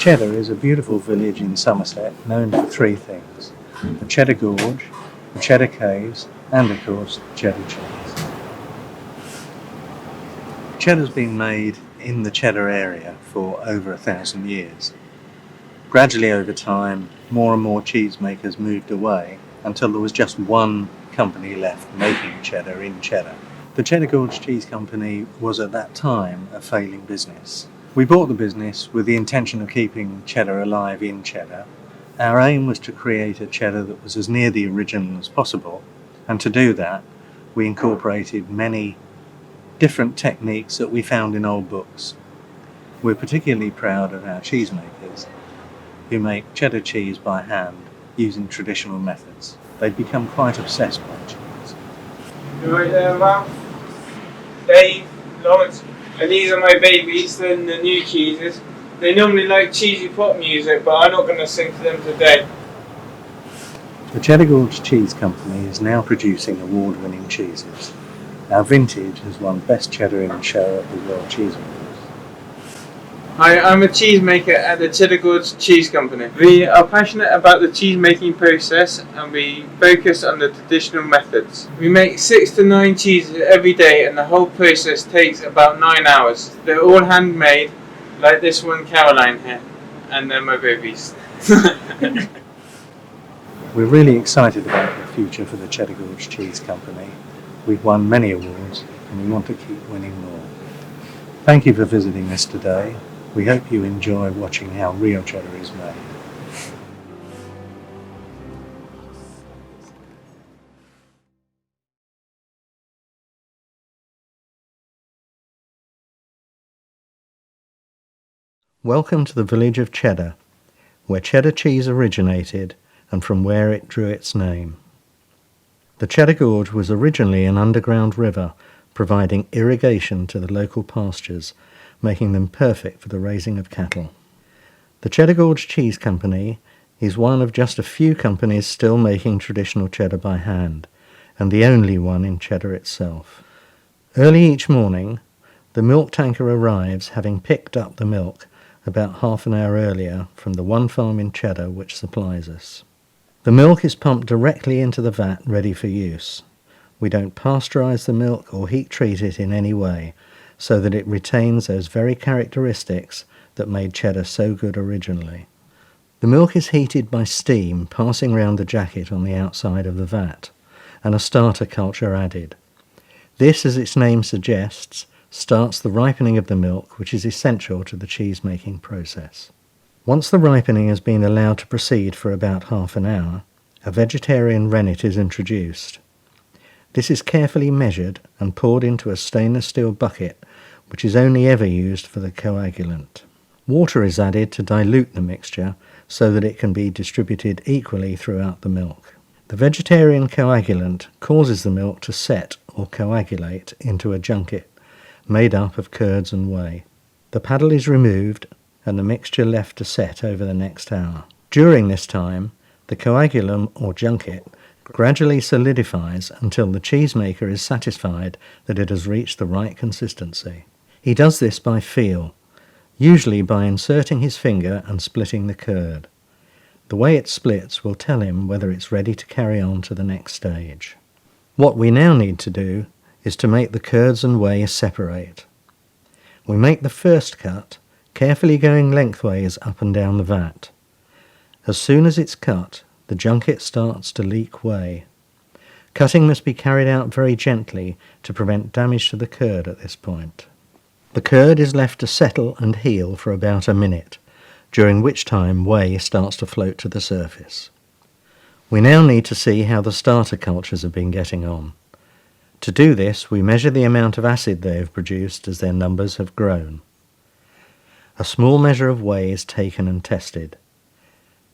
Cheddar is a beautiful village in Somerset known for three things: the Cheddar Gorge, the Cheddar Caves, and of course cheddar cheese. Cheddar's been made in the Cheddar area for over 1,000 years. Gradually over time, more and more cheesemakers moved away until there was just one company left making cheddar in Cheddar. The Cheddar Gorge Cheese Company was at that time a failing business. We bought the business with the intention of keeping cheddar alive in Cheddar. Our aim was to create a cheddar that was as near the original as possible, and to do that we incorporated many different techniques that we found in old books. We're particularly proud of our cheesemakers who make cheddar cheese by hand using traditional methods. They've become quite obsessed by cheese. Right there, Ralph, Dave, Lawrence, and these are my babies, then the new cheeses. They normally like cheesy pop music, but I'm not going to sing to them today. The Cheddar Gorge Cheese Company is now producing award-winning cheeses. Our vintage has won Best Cheddaring Show at the World Cheese Awards. Hi, I'm a cheesemaker at the Cheddar Gorge Cheese Company. We are passionate about the cheese making process and we focus on the traditional methods. We make 6 to 9 cheeses every day and the whole process takes about 9 hours. They're all handmade, like this one Caroline here, and they're my babies. We're really excited about the future for the Cheddar Gorge Cheese Company. We've won many awards and we want to keep winning more. Thank you for visiting us today. We hope you enjoy watching how real cheddar is made. Welcome to the village of Cheddar, where cheddar cheese originated and from where it drew its name. The Cheddar Gorge was originally an underground river providing irrigation to the local pastures, making them perfect for the raising of cattle. The Cheddar Gorge Cheese Company is one of just a few companies still making traditional cheddar by hand, and the only one in Cheddar itself. Early each morning, the milk tanker arrives, having picked up the milk about half an hour earlier from the one farm in Cheddar which supplies us. The milk is pumped directly into the vat ready for use. We don't pasteurize the milk or heat treat it in any way, so that it retains those very characteristics that made cheddar so good originally. The milk is heated by steam passing round the jacket on the outside of the vat, and a starter culture added. This, as its name suggests, starts the ripening of the milk, which is essential to the cheese-making process. Once the ripening has been allowed to proceed for about half an hour, a vegetarian rennet is introduced. This is carefully measured and poured into a stainless steel bucket, which is only ever used for the coagulant. Water is added to dilute the mixture so that it can be distributed equally throughout the milk. The vegetarian coagulant causes the milk to set or coagulate into a junket made up of curds and whey. The paddle is removed and the mixture left to set over the next hour. During this time, the coagulum or junket gradually solidifies until the cheesemaker is satisfied that it has reached the right consistency. He does this by feel, usually by inserting his finger and splitting the curd. The way it splits will tell him whether it's ready to carry on to the next stage. What we now need to do is to make the curds and whey separate. We make the first cut, carefully going lengthways up and down the vat. As soon as it's cut, the junket starts to leak whey. Cutting must be carried out very gently to prevent damage to the curd at this point. The curd is left to settle and heal for about a minute, during which time whey starts to float to the surface. We now need to see how the starter cultures have been getting on. To do this, we measure the amount of acid they have produced as their numbers have grown. A small measure of whey is taken and tested.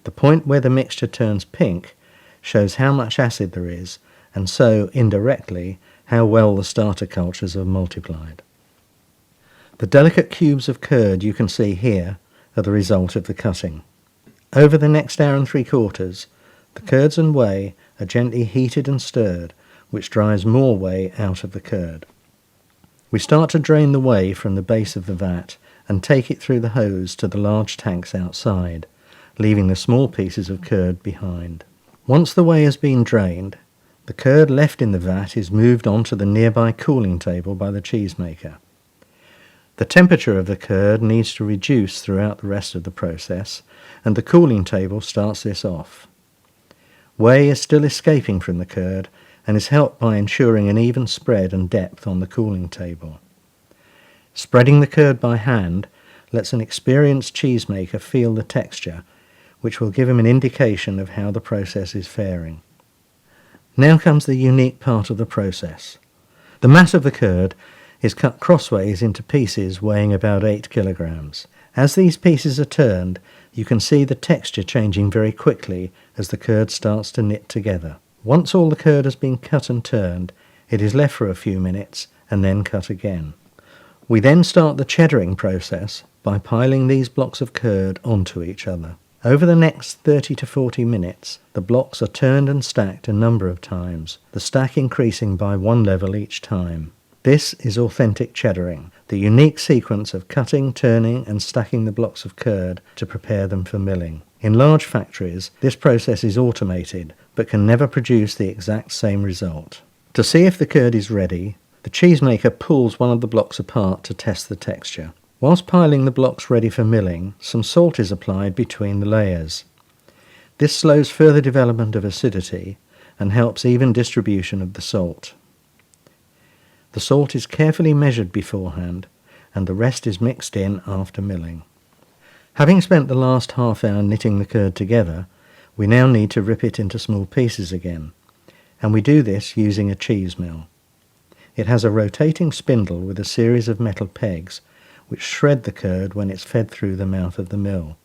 The point where the mixture turns pink shows how much acid there is, and so, indirectly, how well the starter cultures have multiplied. The delicate cubes of curd you can see here are the result of the cutting. Over the next hour and 3/4, the curds and whey are gently heated and stirred, which drives more whey out of the curd. We start to drain the whey from the base of the vat and take it through the hose to the large tanks outside, leaving the small pieces of curd behind. Once the whey has been drained, the curd left in the vat is moved onto the nearby cooling table by the cheesemaker. The temperature of the curd needs to reduce throughout the rest of the process, and the cooling table starts this off. Whey is still escaping from the curd and is helped by ensuring an even spread and depth on the cooling table. Spreading the curd by hand lets an experienced cheesemaker feel the texture, which will give him an indication of how the process is faring. Now comes the unique part of the process. The mass of the curd is cut crossways into pieces weighing about 8 kilograms. As these pieces are turned, you can see the texture changing very quickly as the curd starts to knit together. Once all the curd has been cut and turned, it is left for a few minutes and then cut again. We then start the cheddaring process by piling these blocks of curd onto each other. Over the next 30 to 40 minutes, the blocks are turned and stacked a number of times, the stack increasing by 1 level each time. This is authentic cheddaring, the unique sequence of cutting, turning and stacking the blocks of curd to prepare them for milling. In large factories, this process is automated, but can never produce the exact same result. To see if the curd is ready, the cheesemaker pulls one of the blocks apart to test the texture. Whilst piling the blocks ready for milling, some salt is applied between the layers. This slows further development of acidity and helps even distribution of the salt. The salt is carefully measured beforehand, and the rest is mixed in after milling. Having spent the last half hour knitting the curd together, we now need to rip it into small pieces again, and we do this using a cheese mill. It has a rotating spindle with a series of metal pegs, which shred the curd when it's fed through the mouth of the mill.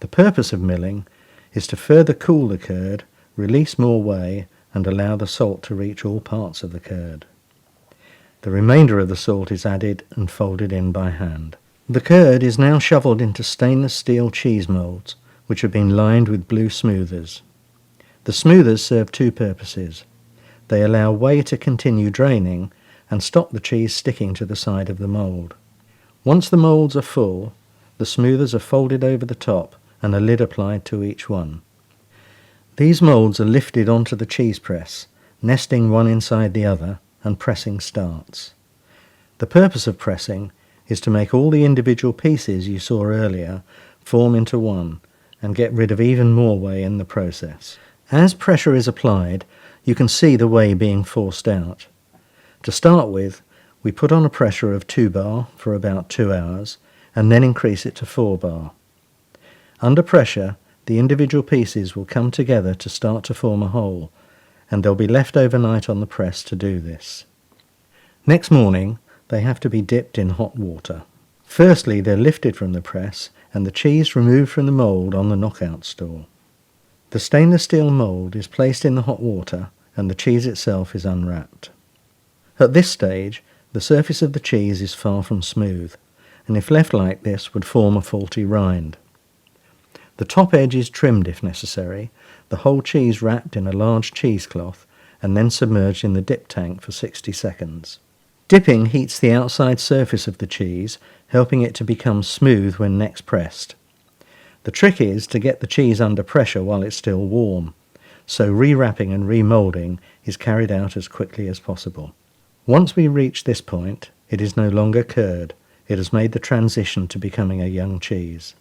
The purpose of milling is to further cool the curd, release more whey, and allow the salt to reach all parts of the curd. The remainder of the salt is added and folded in by hand. The curd is now shoveled into stainless steel cheese moulds, which have been lined with blue smoothers. The smoothers serve two purposes. They allow whey to continue draining and stop the cheese sticking to the side of the mould. Once the moulds are full, the smoothers are folded over the top and a lid applied to each one. These moulds are lifted onto the cheese press, nesting one inside the other, and pressing starts. The purpose of pressing is to make all the individual pieces you saw earlier form into one and get rid of even more whey in the process. As pressure is applied, you can see the whey being forced out. To start with, we put on a pressure of 2 bar for about 2 hours and then increase it to 4 bar. Under pressure, the individual pieces will come together to start to form a whole, and they'll be left overnight on the press to do this. Next morning, they have to be dipped in hot water. Firstly, they're lifted from the press and the cheese removed from the mould on the knockout stool. The stainless steel mould is placed in the hot water and the cheese itself is unwrapped. At this stage, the surface of the cheese is far from smooth, and if left like this would form a faulty rind. The top edge is trimmed if necessary, the whole cheese wrapped in a large cheesecloth and then submerged in the dip tank for 60 seconds. Dipping heats the outside surface of the cheese, helping it to become smooth when next pressed. The trick is to get the cheese under pressure while it's still warm, so rewrapping and remoulding is carried out as quickly as possible. Once we reach this point, it is no longer curd, it has made the transition to becoming a young cheese.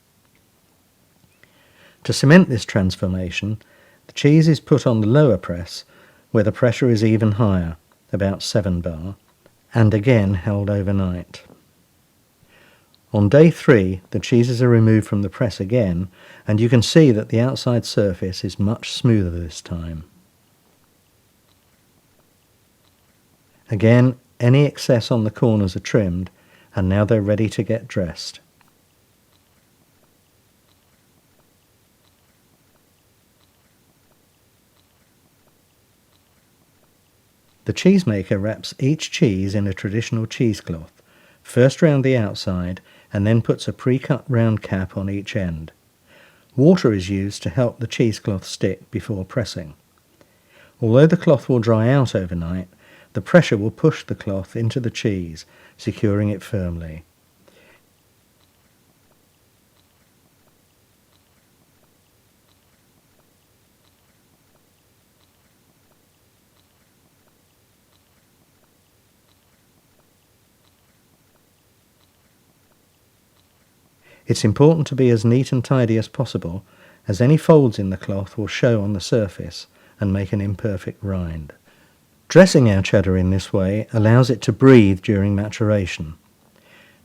To cement this transformation, the cheese is put on the lower press, where the pressure is even higher, about 7 bar, and again held overnight. On day 3, the cheeses are removed from the press again, and you can see that the outside surface is much smoother this time. Again, any excess on the corners are trimmed, and now they're ready to get dressed. The cheesemaker wraps each cheese in a traditional cheesecloth, first round the outside and then puts a pre-cut round cap on each end. Water is used to help the cheesecloth stick before pressing. Although the cloth will dry out overnight, the pressure will push the cloth into the cheese, securing it firmly. It's important to be as neat and tidy as possible, as any folds in the cloth will show on the surface and make an imperfect rind. Dressing our cheddar in this way allows it to breathe during maturation.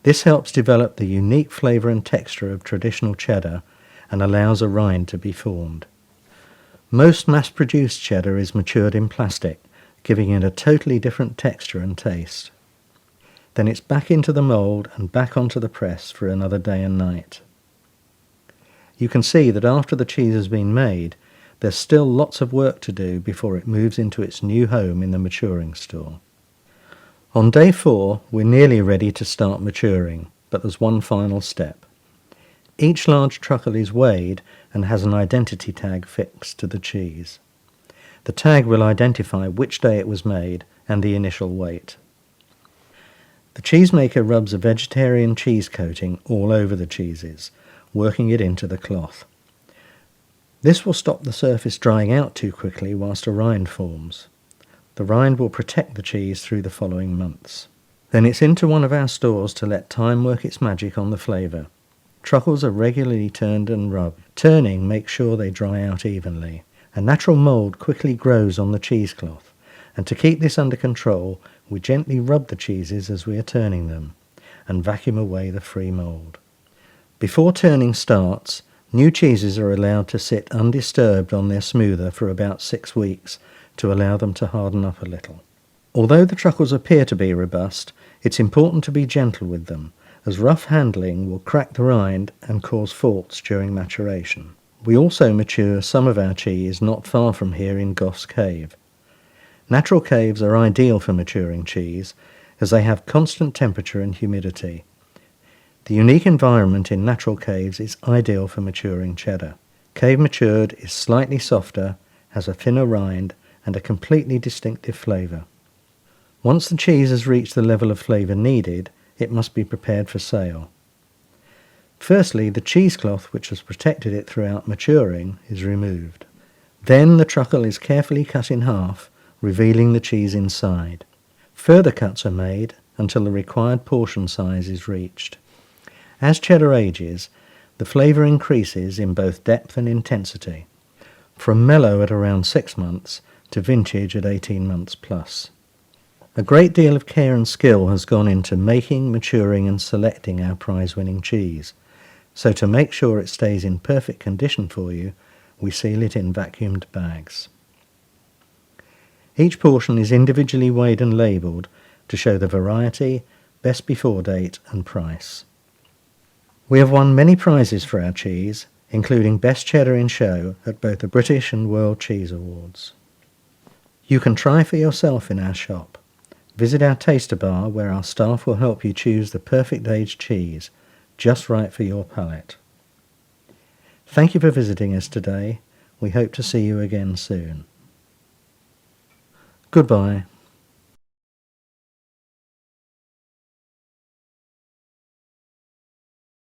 This helps develop the unique flavour and texture of traditional cheddar and allows a rind to be formed. Most mass-produced cheddar is matured in plastic, giving it a totally different texture and taste. Then it's back into the mould and back onto the press for another day and night. You can see that after the cheese has been made, there's still lots of work to do before it moves into its new home in the maturing store. On day 4, we're nearly ready to start maturing, but there's one final step. Each large truckle is weighed and has an identity tag fixed to the cheese. The tag will identify which day it was made and the initial weight. The cheesemaker rubs a vegetarian cheese coating all over the cheeses, working it into the cloth. This will stop the surface drying out too quickly whilst a rind forms. The rind will protect the cheese through the following months. Then it's into one of our stores to let time work its magic on the flavour. Truckles are regularly turned and rubbed. Turning makes sure they dry out evenly. A natural mould quickly grows on the cheesecloth, and to keep this under control, we gently rub the cheeses as we are turning them, and vacuum away the free mould. Before turning starts, new cheeses are allowed to sit undisturbed on their smoother for about 6 weeks, to allow them to harden up a little. Although the truckles appear to be robust, it's important to be gentle with them, as rough handling will crack the rind and cause faults during maturation. We also mature some of our cheese not far from here in Goff's Cave. Natural caves are ideal for maturing cheese, as they have constant temperature and humidity. The unique environment in natural caves is ideal for maturing cheddar. Cave matured is slightly softer, has a thinner rind, and a completely distinctive flavour. Once the cheese has reached the level of flavour needed, it must be prepared for sale. Firstly, the cheesecloth which has protected it throughout maturing is removed. Then the truckle is carefully cut in half, revealing the cheese inside. Further cuts are made until the required portion size is reached. As cheddar ages, the flavour increases in both depth and intensity, from mellow at around 6 months to vintage at 18 months plus. A great deal of care and skill has gone into making, maturing and selecting our prize-winning cheese, so to make sure it stays in perfect condition for you, we seal it in vacuumed bags. Each portion is individually weighed and labelled to show the variety, best before date and price. We have won many prizes for our cheese, including Best Cheddar in Show at both the British and World Cheese Awards. You can try for yourself in our shop. Visit our taster bar where our staff will help you choose the perfect aged cheese, just right for your palate. Thank you for visiting us today. We hope to see you again soon. Goodbye.